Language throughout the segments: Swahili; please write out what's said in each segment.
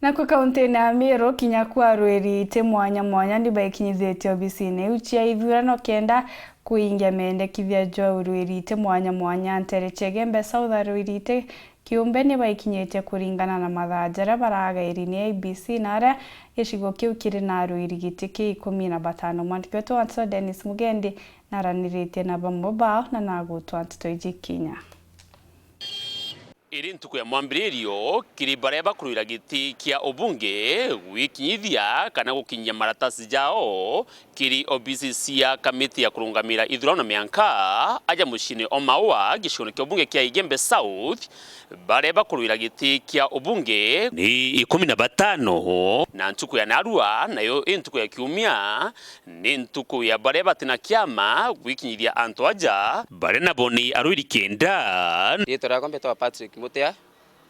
Nako kaunti na Meru kinya kwa rweri te mwanya mwanya ndi baikinyithitio obisine uchi ya ithurano kenda kuingia mendekithia jo rweri te mwanya mwanya ntere chegembe South rweri te kiumbe ni baikinyite kuringana na mathajara baragairi ni IBC nara gicigo kiu kiri na rweri gitiki 15 mwandiki wetu wa Dennis Mugendi naraniritie na bamobao na nagutwa ntitoiji kinya iri ntuku ya mwambiririo kiri baria bakuruira giti kia obunge wikinyithia kana gukinyia maratasi jao kiri OBC ya kamiti ya kurungamira ithurano mianka aja mucini Omaua gicigo kia obunge kia Igembe South baria bakuruira giti kia obunge ni 15 na ntuku ya Narua nayo ntuku ya kiumia ni ntuku ya baria batina kiama wikinyithia antu aja baria naboni arwiri kenda Yetora kompeta wa Patrick Mutea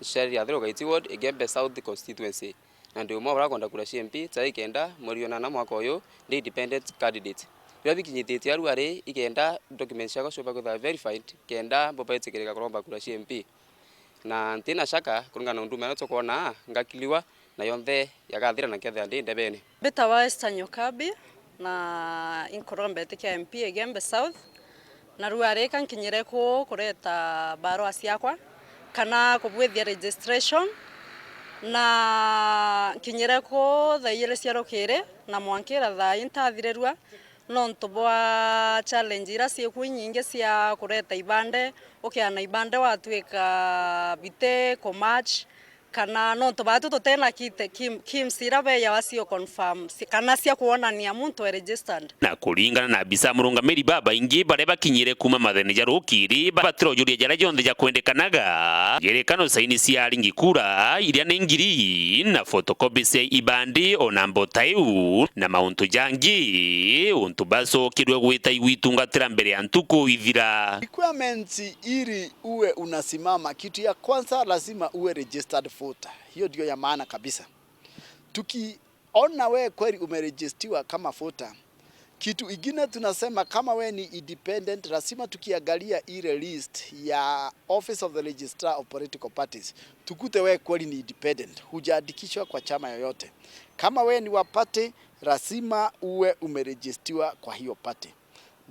shari ya Thoroga Ward Igembe South constituency na ndio mwa barakonda kura CMP tai kenda muriona na mwaka uyu ndi independent candidate bia bikinyithiti aruare igenda documents yako shoba kutha verified kenda bobaitsikirika kuromba kura CMP na ntina shaka kurungana nduma notokona ngakiliwa na yonthe yagathira na kethe ndi ndebene beta wa Estanyokabi na inkorombe tike MP Igembe South na ruare kankinyire ko kureta baro asiakwa kana kubwithia registration na kinyire ko thaire ciarokire na mwankira tha intathirerua no ntobwa challenge ira cie kuinyinge cia kureta ibande ukiana ibande watwika bite ko match kana no tobatu totena kite kimsira be ya wasio confirm kana cia kuonania muntu registered na kuringana na bisa murungamiri baba ingi bare bakinyire kuma mathene jarukiri batiro juria jara jonthe ja kwendekanaga yerekano saini cia ringi kura iria ni ngiri na photocopy cia ibandi ona mbotaiu na mauntu jangi untu baso kirwe gwita igwitungatira mbere ya ntuku ithira requirements ili uwe unasimama kitu ya kwanza lazima uwe registered voter. Hiyo ndio ya maana kabisa. Tukiona we kweli umeregistiwa kama voter, kitu ingine tunasema kama we ni independent, lazima tukiangalia ile list ya Office of the Registrar of Political Parties, tukute we kweli ni independent, hujaandikishwa kwa chama yoyote. Kama we ni wa party, lazima uwe umeregistiwa kwa hiyo party.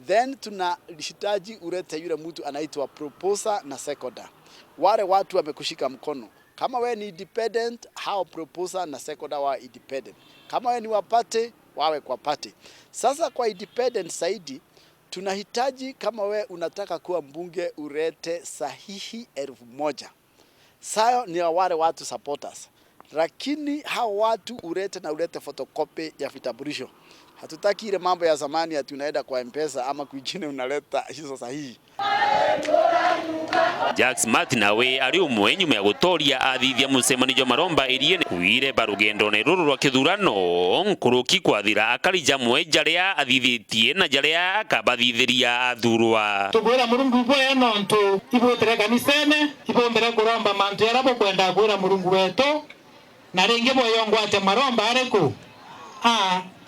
Then tunahitaji ulete yule mtu anaitwa proposer na seconder. Wale watu wamekushika mkono. Kama we ni independent, hao proposer na seconder wa independent. Kama we ni wa party, wawe kwa party. Sasa kwa independent saidi, tunahitaji kama we unataka kuwa mbunge urete sahihi 1000. Sayo ni wale watu supporters. Lakini hao watu urete photocopy ya vitambulisho. Hatutaki ile mambo ya zamani ati unaenda kwa M-Pesa ama kuingine unaleta hizo sahihi. Jax Martin nawe ari umwe nyuma ya gutoria athithia musemanijo maromba iriene kuire barugendo na iruru rwa kithurano nkuruki kwathira akarija mwe jaria athithitie na jaria akabathithiria athurwa tugwira murungu bwe nontu ibutere kanisene ibombere kuromba mantu yarabo kwenda gwira murungu wetu na ringi moyo ngwate maromba areku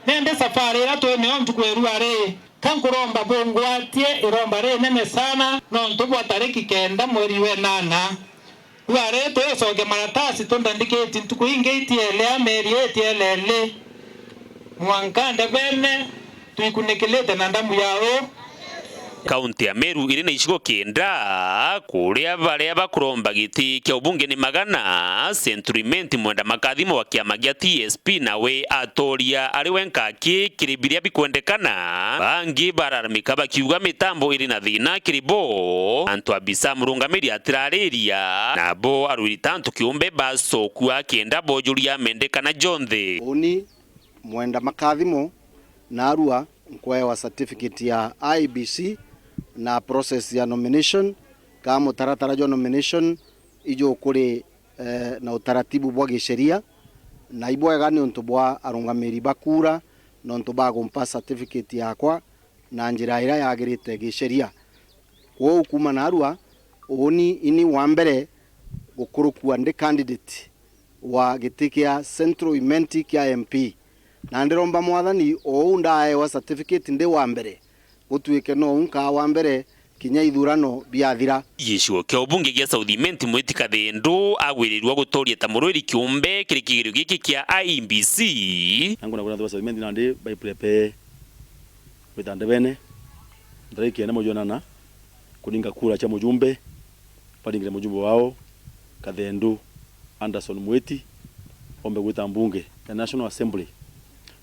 nende safari ira twene ontu kweru are kankuromba bongwatie iromba re nene sana no ntubwa tariki kenda mweri we 8 ware to soge maratasi tondandiketi ntuku inge itiele ameri etielele mwankande bene tuikunekelete na ndamu yao kaunti ya Meru iri na icigo kenda kuria baria bakuromba giti kia ubunge ni magana Centuriment mwenda makathimo wa kiama gia TSP nawe atoria ari wenkaki kiribiria bikwendekana bangi bararamika bakiuga mitambo iri na thina kiribo antu abisa murungamiri atirariria nabo arwiri tantu kiumbe basokua kenda bojuria mendekana jonthe uni mwenda makathimo na Arua nkwewa certificate ya IBC na process ya nomination kama taratara jo nomination ijo kuri na utaratibu bwa gisheria na ibwega ni untu bwa arungamiri bakura no untu bagumpa certificate yakwa na njira ira yagirite gisheria wo kuma na Arua oni ini wa mbere gukurukua ndi candidate wa gitikia Central Imenti kia MP na ndiromba mwathani o undae wa certificate ndi wa mbere gutuike no unka wa mbere kinya ithurano biathira. Gĩcigo kĩa ũmbunge gĩa South Mwiti Kathindu agwĩrĩirwo gũtũũria ta mũrũĩri kĩũmbe kĩrĩ kĩgerio gĩkĩ kĩa IEBC. Nangu nakuna thwa South nandi by prepare with andebene ndariki ene mojonana kuninga kura cha mujumbe padingire mujumbe wao Kathindu Anderson Mwiti ombe gwita mbunge ya National Assembly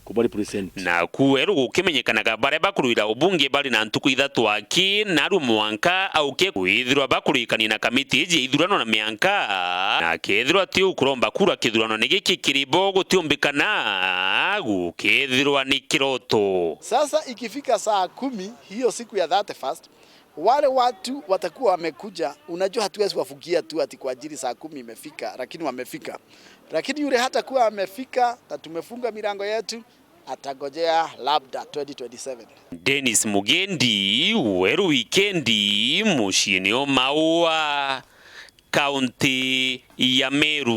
kubari present na kuweru gukimenyekanaga baria bakuruira ubunge bari na ntuku ithatu aki naru mwanka auke kwithirwa bakurikania na kamiti iji ithurano na mianka na kethirwa ti ukuromba kura kithurano ni giki kiribo gutiumbikana gukethirwa ni kiroto. Sasa ikifika saa 10 hiyo siku ya 31st wale watu watakuwa wamekuja. Unajua hatuwezi wafugia tu ati kwa ajili saa 10 imefika, lakini wamefika. Lakini yule hata kuwa amefika na tumefunga milango yetu atagojea labda 2027. Dennis Mugendi, Weru Wikendi, Muciĩ-inĩ o Maua, kaunti ya Meru.